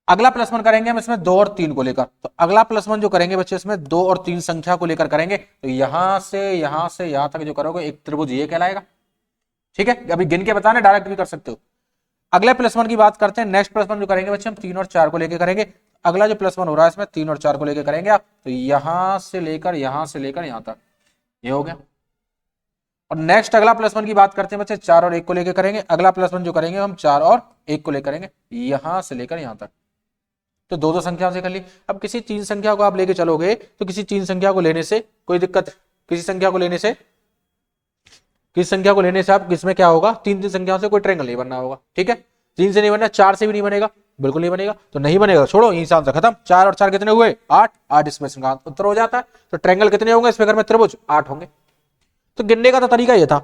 S1: अगला +1 करेंगे हम इसमें 2 और 3 को लेकर। तो अगला +1 जो करेंगे बच्चे इसमें 2 और 3 संख्या को लेकर करेंगे। तो यहां से यहां तक जो करोगे एक त्रिभुज ये कहलाएगा। ठीक है, अभी गिन के बताना, डायरेक्ट भी कर सकते हो। अगले +1 की बात करते हैं। नेक्स्ट +1 जो करेंगे बच्चे हम 3 और 4 को लेकर करेंगे। अगला जो +1 हो रहा है इसमें 3 और 4 को लेकर करेंगे आप। तो यहां से लेकर यहां तक ये हो गया। और नेक्स्ट अगला +1 की बात करते हैं बच्चे, 4 और 1 को लेकर करेंगे। अगला +1 जो करेंगे हम 4 और 1 को लेकर करेंगे, यहां से लेकर यहां तक। तो दो संख्याओं से कर ली। अब किसी 3 संख्या को आप लेके चलोगे तो किसी 3 संख्या को लेने से कोई दिक्कत, किसी संख्या को लेने से आप किसमें क्या होगा, 3 संख्याओं से कोई ट्रायंगल नहीं बनना होगा। ठीक है, 3 से नहीं बनना, 4 से भी नहीं बनेगा, बिल्कुल नहीं बनेगा। तो नहीं बनेगा, छोड़ो, हिसाब से खत्म। 4 और 4 कितने हुए, 8। 8 इसमें का उत्तर हो जाता है। तो ट्रायंगल कितने होंगे इस फिगर में, त्रिभुज 8 होंगे। तो गिनने का तो तरीका ये था।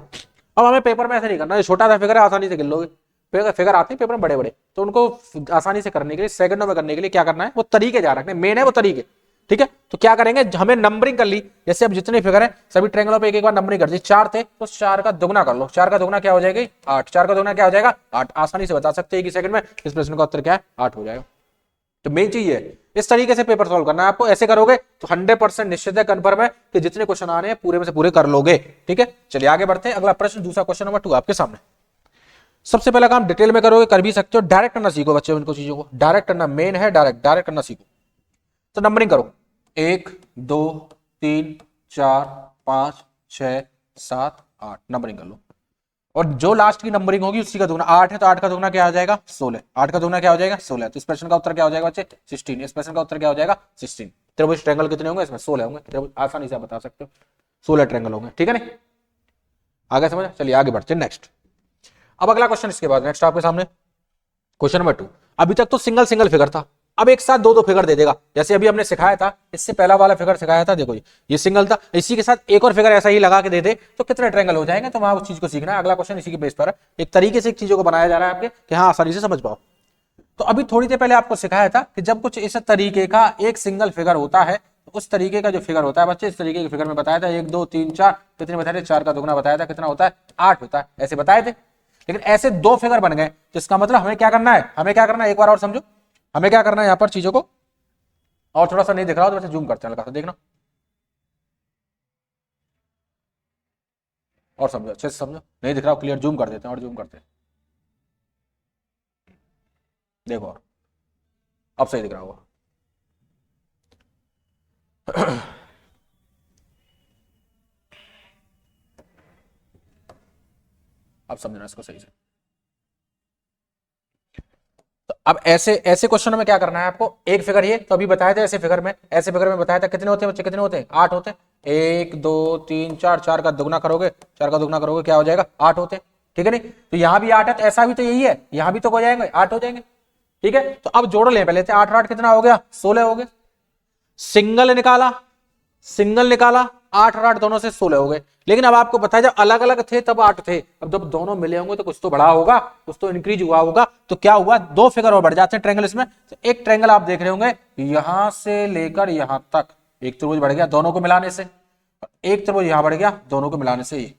S1: अब हमें पेपर में ऐसे नहीं करना, छोटा सा फिगर है आसानी से गिन लोगे। फिगर आते हैं पेपर में बड़े बड़े, तो उनको आसानी से करने के लिए, सेकंडों में करने के लिए क्या करना है, वो तरीके जा रखने, मेन है वो तरीके। ठीक है, तो क्या करेंगे, हमें नंबरिंग कर ली। जैसे अब जितने फिगर हैं सभी ट्रायंगलों पे एक एक बार नंबरिंग कर दी। 4 थे तो 4 का दुगना कर लो। 4 का दुगना क्या हो जाएगी, 8। 4 का दुगना क्या हो जाएगा, 8। आसानी से बता सकते हैं कि सेकंड में इस प्रश्न का उत्तर क्या है, 8 हो जाएगा। तो मेन चीज है इस तरीके से पेपर सॉल्व करना है आपको। ऐसे करोगे तो 100% निश्चित है, कन्फर्म है कि जितने क्वेश्चन आ रहे हैं पूरे में से पूरे कर लोगे। ठीक है, चलिए आगे बढ़ते हैं। अगला प्रश्न, दूसरा क्वेश्चन नंबर 2 आपके सामने। सबसे पहला काम डिटेल में करोगे, कर भी सकते हो, डायरेक्ट करना सीखो बच्चे। इनको चीजों को डायरेक्ट करना मेन है, डायरेक्ट करना सीखो। तो नंबरिंग करो, 1 2 3 4 5 6 7 8 नंबरिंग कर लो। और जो लास्ट की नंबरिंग होगी उसी का दुगना। 8 है तो 8 का दुगना क्या आ जाएगा, 16। 8 का दुगना क्या हो जाएगा, 16। तो इस प्रश्न का उत्तर क्या हो जाएगा बच्चे, 16। इस प्रश्न का उत्तर क्या हो जाएगा, 16। त्रिभुज ट्रायंगल कितने होंगे इसमें, 16 होंगे। त्रिभुज आसानी से आप बता सकते हो, 16 ट्रायंगल होंगे। ठीक है नहीं, आगे समझ। चलिए आगे बढ़ते हैं नेक्स्ट। अब अगला क्वेश्चन इसके बाद नेक्स्ट आपके सामने क्वेश्चन नंबर 2। अभी तक तो सिंगल सिंगल फिगर था, अब एक साथ दो दो फिगर दे देगा। जैसे अभी हमने सिखाया था, इससे पहला वाला फिगर सिखाया था, देखो ये सिंगल था, इसी के साथ एक और फिगर ऐसा ही लगा के दे दे तो कितने ट्रायंगल हो जाएंगे। तो वहां उस चीज को सीखना है। अगला क्वेश्चन इसी के बेस पर है, एक तरीके से एक चीजों को बनाया जा रहा है आपके कि हाँ आसानी से समझ पाओ। तो अभी थोड़ी देर पहले आपको सिखाया था कि जब कुछ इस तरीके का एक सिंगल फिगर होता है तो उस तरीके का जो फिगर होता है बच्चे, इस तरीके के फिगर में बताया था 1 2 3 4 कितने बताए थे, 4 का दुगना बताया था, कितना होता है, 8 होता है, ऐसे बताए थे। लेकिन ऐसे 2 फिगर बन गए, जिसका मतलब हमें क्या करना है, एक बार और समझो। हमें क्या करना है यहाँ पर चीजों को, और थोड़ा सा नहीं दिख रहा हो तो वैसे जूम करते हैं, हल्का सा देखना और समझो, अच्छे से समझो। नहीं दिख रहा हो क्लियर, जूम कर देते हैं और जूम करते हैं, देखो और अब सही दिख रहा होगा। अब समझना इसको सही से। तो अब ऐसे क्वेश्चन में क्या करना है आपको, एक फिगर ये तो अभी बताया था, ऐसे फिगर में बताया था कितने होते हैं बच्चे, कितने होते हैं, 8 होते हैं। 1 2 3 4, 4 का दुगना करोगे, 4 का दुगना करोगे क्या हो जाएगा, 8 होते हैं। ठीक है नहीं, तो यहां भी 8 है, तो ऐसा भी तो यही है, यहां भी तो हो जाएंगे 8 हो जाएंगे। ठीक है, तो अब जोड़ लें पहले, 8 8 कितना हो गया, 16 हो गए। सिंगल निकाला 8 और 8 दोनों से 16 हो गए। लेकिन अब आपको पता है जब अलग अलग थे तब 8 थे, अब जब दोनों मिले होंगे तो कुछ तो बढ़ा होगा, कुछ तो इंक्रीज हुआ होगा। तो क्या हुआ, 2 फिगर और बढ़ जाते हैं ट्रायंगल इसमें। तो एक ट्रायंगल आप देख रहे होंगे यहां से लेकर यहां तक एक त्रिभुज बढ़ गया दोनों को मिलाने से, एक त्रिभुज यहां बढ़ गया दोनों को मिलाने से। ये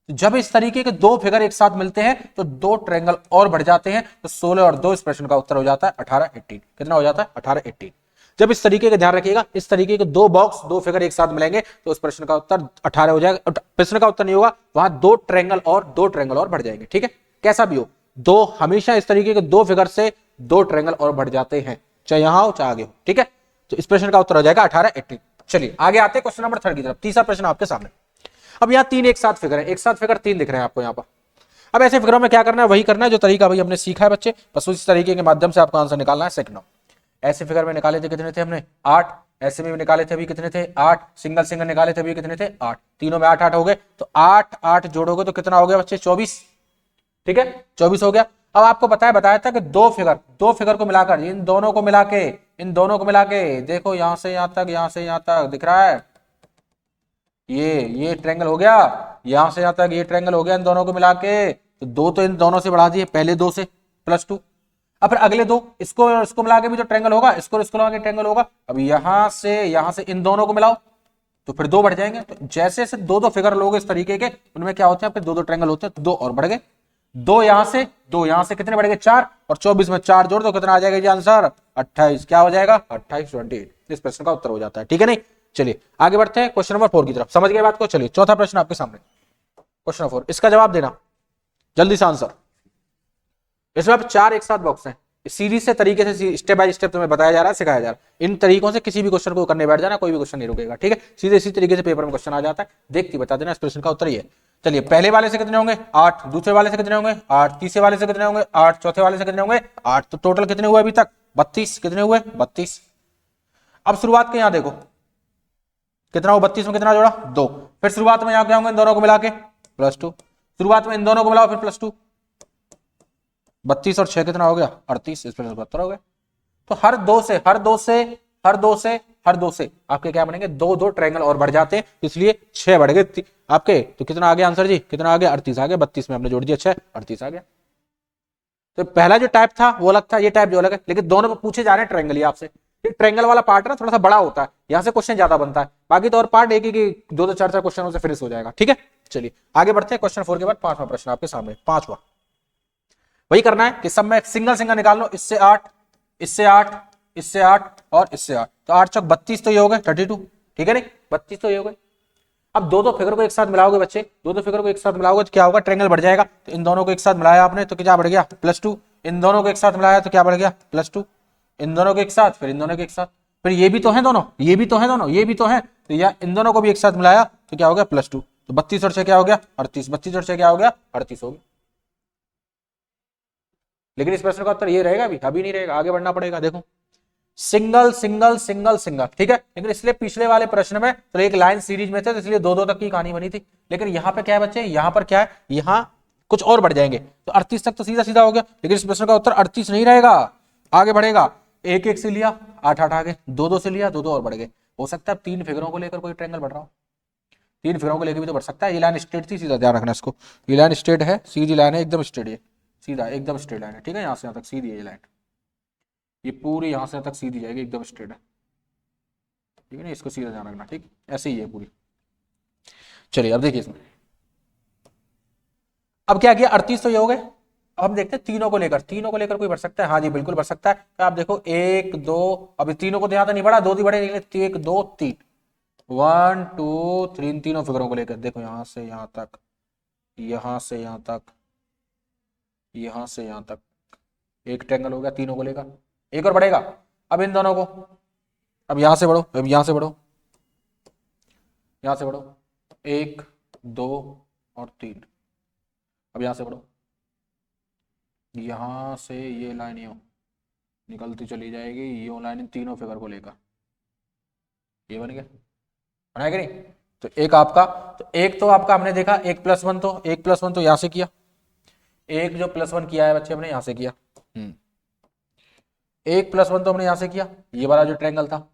S1: जब इस तरीके के 2 फिगर एक साथ मिलते हैं तो 2 ट्रायंगल और बढ़ जाते हैं। तो 16 और 2 इस प्रश्न का उत्तर हो जाता है 18 18। कितना हो जाता है, 18 18। जब इस तरीके का ध्यान रखिएगा, इस तरीके के 2 बॉक्स 2 फिगर एक साथ मिलेंगे तो उस प्रश्न का उत्तर 18 हो जाएगा। प्रश्न का उत्तर नहीं होगा, वहां 2 ट्रायंगल और बढ़ जाएंगे। ठीक है, कैसा भी हो, 2 हमेशा इस तरीके के 2 फिगर से 2 ट्रायंगल और बढ़ जाते हैं, चाहे यहां हो चाहे आगे हो। ठीक है, तो इस प्रश्न का उत्तर हो जाएगा 18 18। चलिए आगे आते हैं क्वेश्चन नंबर 3 की तरफ। तीसरा प्रश्न आपके सामने। अब यहाँ 3 एक साथ फिगर है, एक साथ फिगर 3 दिख रहे हैं आपको यहाँ पर। अब ऐसे फिगरों में क्या करना है, वही करना है जो तरीका भाई हमने सीखा है बच्चे, बस उस तरीके के माध्यम से आपको आंसर निकालना है सेकंड। ऐसे फिगर में निकाले थे कितने थे हमने 8, ऐसे में भी निकाले थे अभी कितने थे 8, सिंगल सिंगल निकाले थे अभी कितने थे 8, तीनों में 8 8 हो गए, तो 8 8 जोड़ोगे तो कितना हो गया बच्चे 24, ठीक है 24 हो गया। अब आपको बताया था कि दो फिगर को मिलाकर, इन दोनों को मिला के देखो यहां से यहां तक, यहां से यहां तक दिख रहा है, ये ट्रायंगल हो गया, यहां से यहां तक ये ट्रायंगल हो गया इन दोनों को मिला के, तो दो तो इन दोनों से बढ़ा दिए, पहले दो से +2, अब फिर अगले दो इसको और इसको मिला के भी जो ट्रायंगल होगा, इसको और इसको मिला के ट्रायंगल होगा, अब यहां से इन दोनों को मिलाओ तो फिर दो बढ़ जाएंगे। तो जैसे जैसे दो फिगर लोगे इस तरीके के, उनमें क्या होते हैं फिर दो ट्रायंगल होते हैं, तो दो और बढ़ गए, दो यहां से कितने बढ़ गए 4, और 24 में 4 जोड़ दो कितना आ जाएगा जी आंसर 28, क्या हो जाएगा 28 28, इस प्रश्न का उत्तर हो जाता है, ठीक है नहीं। चलिए आगे बढ़ते हैं क्वेश्चन नंबर 4 की तरफ, समझ गए बात को। चलिए चौथा प्रश्न आपके सामने, क्वेश्चन नंबर 4, इसका जवाब देना जल्दी से आंसर। इसमें अब 4 एक साथ बॉक्स हैं, सीरीज से तरीके से स्टेप बाय स्टेप तुम्हें बताया जा रहा है, सिखाया जा रहा है, इन तरीकों से किसी भी क्वेश्चन को करने बैठ जाना, कोई भी क्वेश्चन नहीं रुकेगा, ठीक है, सीधे इसी तरीके से पेपर में क्वेश्चन आ जाता है, देखती बता देना इस प्रश्न का उत्तर ये। चलिए पहले वाले से कितने होंगे 8, दूसरे वाले से कितने होंगे 8, तीसरे वाले से कितने होंगे 8, चौथे वाले से कितने होंगे 8, तो टोटल कितने हुए अभी तक 32, कितने हुए 32। अब शुरुआत के यहां देखो कितना हो 32 में कितना जोड़ा 2, फिर शुरुआत में यहां क्या होंगे इन दोनों को मिला के +2, शुरुआत में इन दोनों को मिलाओ फिर +2, 32 और 6 कितना हो गया 38, इस पर 72 हो गए। तो हर दो से आपके क्या बनेंगे, दो ट्रायंगल और बढ़ जाते हैं, इसलिए 6 बढ़ गए आपके, तो कितना आ गया आंसर जी, कितना आ गया 38 आ गया, 32 में हमने जोड़ दिया 6, 38 आ गया। तो पहला जो टाइप था वो अलग था, ये टाइप जो अलग है, लेकिन दोनों में पूछे जा रहे हैं ट्रायंगल ही आपसे। ये ट्रायंगल वाला पार्ट है ना थोड़ा सा बड़ा होता है, यहां से क्वेश्चन ज्यादा बनता है, बाकी तो और पार्ट एक ही दो चार क्वेश्चन से फिनिश हो जाएगा, ठीक है। चलिए आगे बढ़ते हैं, क्वेश्चन 4 के बाद 5वां प्रश्न आपके सामने, 5वां वही करना है कि सब में सिंगल सिंगल निकाल लो, इससे 8, इससे 8, इससे 8 और इससे 8, तो 8 चौक 32 तो ये हो गए 32, ठीक है नहीं 32 तो ये हो गए। अब दो फिगर को एक साथ मिलाओगे बच्चे, दो फिगर को एक साथ मिलाओगे तो क्या होगा, ट्रायंगल बढ़ जाएगा, तो इन दोनों को एक साथ मिलाया आपने तो क्या बढ़ गया +2, इन दोनों को एक साथ मिलाया तो क्या बढ़ गया +2, इन दोनों के एक साथ, फिर इन दोनों के एक साथ, फिर ये भी तो है दोनों, ये भी तो है दोनों, ये भी तो है, तो या इन दोनों को भी एक साथ मिलाया तो क्या हो गया +2, तो 32 और 6 क्या हो गया 38, 32 और 6 क्या हो गया 38 हो गया। लेकिन इस प्रश्न का उत्तर ये रहेगा अभी नहीं रहेगा, आगे बढ़ना पड़ेगा। देखो सिंगल सिंगल सिंगल सिंगल, ठीक है, लेकिन इसलिए पिछले वाले प्रश्न में तो एक लाइन सीरीज में थे तो इसलिए दो तक की कहानी बनी थी, लेकिन यहाँ पे क्या है बच्चे, यहाँ पर क्या है, यहाँ कुछ और बढ़ जाएंगे, तो 38 तक तो सीधा सीधा हो गया, लेकिन इस प्रश्न का उत्तर 38 नहीं रहेगा, आगे बढ़ेगा, एक एक से लिया 8 8 आगे, दो से लिया दो और बढ़ गए। हो सकता है 3 फिगरों को लेकर कोई ट्रायंगल बढ़ रहा हो, 3 फिगरों को लेकर भी तो बढ़ सकता है। ये लाइन स्ट्रेट थी, सीधा ध्यान रखना इसको, ये लाइन स्ट्रेट है, सीधी लाइन है एकदम स्ट्रेट, है सीधा एकदम स्ट्रेट लाइन है, ठीक है, यहाँ से यहाँ तक सीधी है ये लाइन, ये पूरी यहां से तक सीधी जाएगी एकदम स्ट्रेट है, ठीक है ना, इसको सीधा ध्यान रखना, ठीक ऐसे ही है पूरी। चलिए अब देखिए इसमें अब क्या किया 38 तो ये हो गए, अब हम देखते हैं तीनों को लेकर कोई बढ़ सकता है, हाँ जी बिल्कुल बढ़ सकता है। तो आप देखो 1 2, अभी तीनों को यहां तो नहीं बढ़ा, दो ही बढ़े, 1 2 3, 1 2 3, तीनों फिगरों को लेकर देखो यहां से यहां तक, यहां से यहां तक, यहां से यहां तक, एक ट्रायंगल हो गया तीनों को लेकर, एक और बढ़ेगा। अब इन दोनों को, अब यहां से बढ़ो, अब यहां से बढ़ो, यहां से बढ़ो 1 2 और 3, अब यहां से बढ़ो, यहां से ये लाइन यूं निकलती चली जाएगी, यूं लाइन इन तीनों फिगर को लेकर, ये बन गया, बना कि नहीं। तो एक आपका, तो एक तो आपका हमने देखा 1 + 1, तो 1 + 1 तो यहां से किया, एक जो +1 किया है बच्चे हमने यहां से किया, 1 + 1 तो हमने यहां से किया, ये वाला जो ट्रायंगल था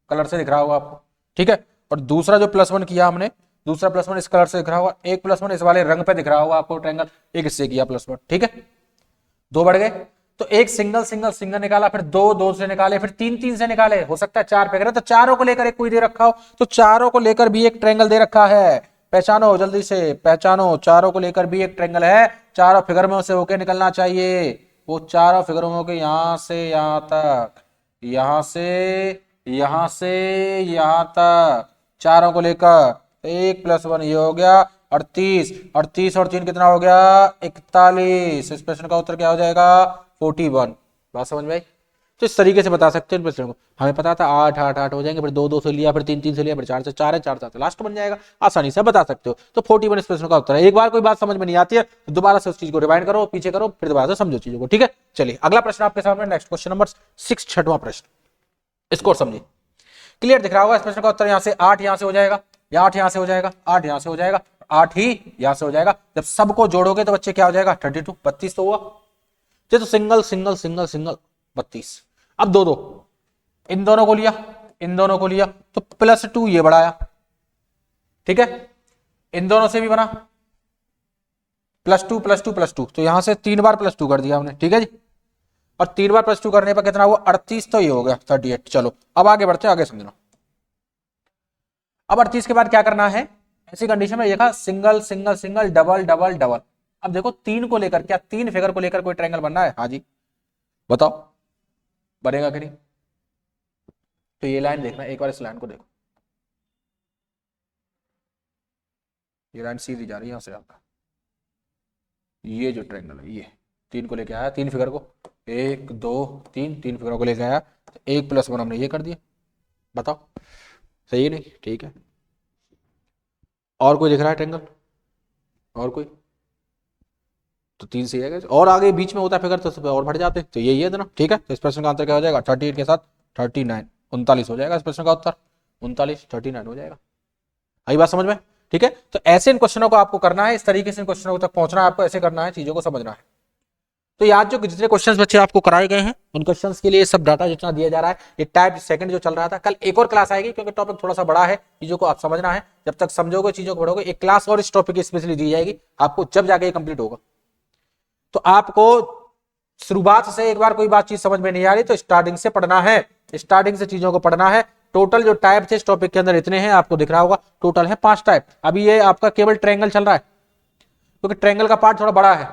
S1: कलर से दिख रहा होगा आपको, ठीक है, और दूसरा जो +1 किया हमने, दूसरा +1 इस कलर से दिख रहा होगा, 1 + 1 इस वाले रंग पे दिख रहा होगा आपको ट्रायंगल, एक इससे किया +1, ठीक है, दो बढ़ गए। तो एक सिंगल सिंगल सिंगल निकाला, फिर दो से निकाले, फिर 3 से निकाले, हो सकता है 4 पे करे, तो चारों को लेकर एक कोई दे रखा हो, तो चारों को लेकर भी एक ट्रायंगल दे रखा है, पहचानो जल्दी से पहचानो, चारों को लेकर भी एक ट्रायंगल है, चारों फिगर में से होके निकलना चाहिए, वो चारों फिगरों में होके यहां से यहां तक, यहां से यहां से यहां तक, चारों को लेकर 1 + 1 ये हो गया 38, 38 और 3 कितना हो गया 41, इस प्रश्न का उत्तर क्या हो जाएगा 41। बात समझ में आई। तो इस तरीके से बता सकते हैं इन प्रश्नों को। हमें पता था 8 8 8 हो जाएंगे, फिर 2 2 से लिया, फिर 3 3 से लिया, फिर 4 से 4 है, 4 7 लास्ट बन जाएगा, आसानी से बता सकते हो। तो 41 इस प्रश्न का उत्तर है। एक बार कोई बात समझ में नहीं आती है तो दोबारा से उस चीज को रिवाइंड करो, पीछे करो, फिर दोबारा से समझो चीजों को, ठीक है। चलिए अगला प्रश्न आपके सामने, नेक्स्ट क्वेश्चन नंबर 6, छठवां प्रश्न, इसको समझिए। क्लियर दिख रहा होगा। इस प्रश्न का उत्तर यहाँ से 8 यहाँ से हो जाएगा, या 8 यहाँ से हो जाएगा, 8 यहाँ से हो जाएगा, 8 ही यहाँ से हो जाएगा। जब सबको जोड़ोगे तो बच्चे क्या हो जाएगा, 32, 32 तो हुआ। तो सिंगल सिंगल सिंगल सिंगल 32। अब दो दो इन दोनों को लिया, इन दोनों को लिया तो +2 ये बढ़ाया, ठीक है। इन दोनों से भी बना +2 +2 +2, तो यहां से 3 बार +2 कर दिया हमने, ठीक है जी। और 3 बार +2 करने पर कितना हुआ, 38, तो ये हो गया 38। चलो अब आगे बढ़ते हैं, आगे समझना। अब 38 के बाद क्या करना है, ऐसी कंडीशन में देखा single single single double double double. अब देखो 3 को लेकर, क्या 3 फिगर को लेकर कोई ट्रायंगल बनना है? हाँ जी, बताओ बनेगा कि नहीं। तो ये लाइन देखना, एक बार इस लाइन को देखो, ये लाइन सीधी जा रही है यहां से आपका, ये जो ट्रायंगल है ये 3 को लेके आया, 3 फिगर को, 1 2 3, 3 फिगरों को लेके आया, तो 1 + 1 हमने ये कर दिया। बताओ सही है नहीं? ठीक है। और कोई दिख रहा है ट्रायंगल? और कोई? तो 3 से आएगा, और आगे बीच में होता है फिगर तो सब और बढ़ जाते हैं, तो यही है ना, ठीक है। तो इस प्रश्न का आंसर क्या हो जाएगा, 38 के साथ 39, 39 हो जाएगा इस प्रश्न का उत्तर, 39 39 हो जाएगा। आई बात समझ में? ठीक है। तो ऐसे इन क्वेश्चनों को आपको करना है, इस तरीके से इन क्वेश्चनों तक पहुंचना है आपको, ऐसे करना है, चीजों को समझना है। तो आज जो जितने क्वेश्चंस बच्चे आपको कराए गए हैं उन क्वेश्चंस के लिए सब डाटा जितना दिया जा रहा है, ये टाइप सेकंड जो चल रहा था, कल एक और क्लास आएगी क्योंकि टॉपिक थोड़ा सा बड़ा है, चीजों को आप समझना है। जब तक समझोगे, चीजों को पढ़ोगे, एक क्लास और इस टॉपिक की स्पेशली दी जाएगी आपको, जब जाके ये कंप्लीट होगा। तो आपको शुरुआत से एक बार कोई बात चीज समझ में नहीं आ रही तो स्टार्टिंग से पढ़ना है, स्टार्टिंग से चीजों को पढ़ना है। टोटल जो टाइप थे इस टॉपिक के अंदर इतने हैं, आपको दिख रहा होगा, टोटल है 5 टाइप। अभी ये आपका केवल ट्रायंगल चल रहा है क्योंकि ट्रायंगल का पार्ट थोड़ा बड़ा है,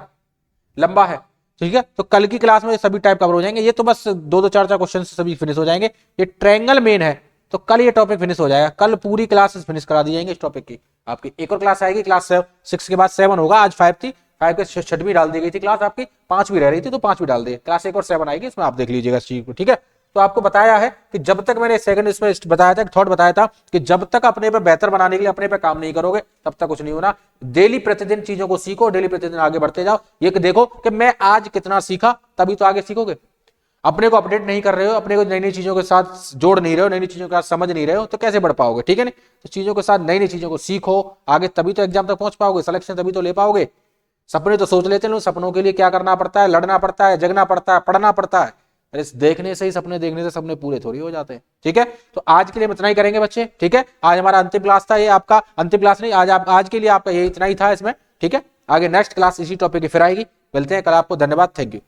S1: लंबा है, ठीक है। तो कल की क्लास में सभी टाइप कवर हो जाएंगे, ये तो बस 2 2 4 4 क्वेश्चन से सभी फिनिश हो जाएंगे। ये ट्रायंगल मेन है, तो कल ये टॉपिक फिनिश हो जाएगा, कल पूरी क्लासेस फिनिश करा दी जाएंगे इस टॉपिक की। आपकी एक और क्लास आएगी, क्लास 6 के बाद 7 होगा, आज 5 थी, 5 के 6वीं डाल दी गई थी क्लास आपकी, 5वीं रह रही थी तो 5वीं डाल दी, क्लास 1 और 7 आएगी, इसमें आप देख लीजिएगा इस चीज को, ठीक है। तो आपको बताया है कि जब तक मैंने सेकंड इसमें बताया था, थॉट बताया था कि जब तक अपने पे बेहतर बनाने के लिए अपने पे काम नहीं करोगे तब तक कुछ नहीं होना। डेली प्रतिदिन चीजों को सीखो, डेली प्रतिदिन आगे बढ़ते जाओ। ये देखो कि मैं आज कितना सीखा, तभी तो आगे सीखोगे। अपने को अपडेट नहीं कर रहे हो, अपने को नई नई चीजों के साथ जोड़ नहीं रहे हो, नई नई चीजों के साथ समझ नहीं रहे हो, तो कैसे बढ़ पाओगे, ठीक है नहीं। तो चीजों के साथ नई नई चीजों को सीखो आगे, तभी तो एग्जाम तक पहुंच पाओगे, सिलेक्शन तभी तो ले पाओगे। सपने तो सोच लेते हैं, सपनों के लिए क्या करना पड़ता है, लड़ना पड़ता है, जगना पड़ता है, पढ़ना पड़ता है। अरे देखने से ही, सपने देखने से सपने पूरे थोड़ी हो जाते हैं, ठीक है। तो आज के लिए इतना ही करेंगे बच्चे, ठीक है। आज हमारा अंतिम क्लास था, ये आपका अंतिम क्लास नहीं, आज के लिए आपका ये इतना ही था इसमें, ठीक है। आगे नेक्स्ट क्लास इसी टॉपिक की फिर आएगी, मिलते हैं कल आपको, धन्यवाद, थैंक यू।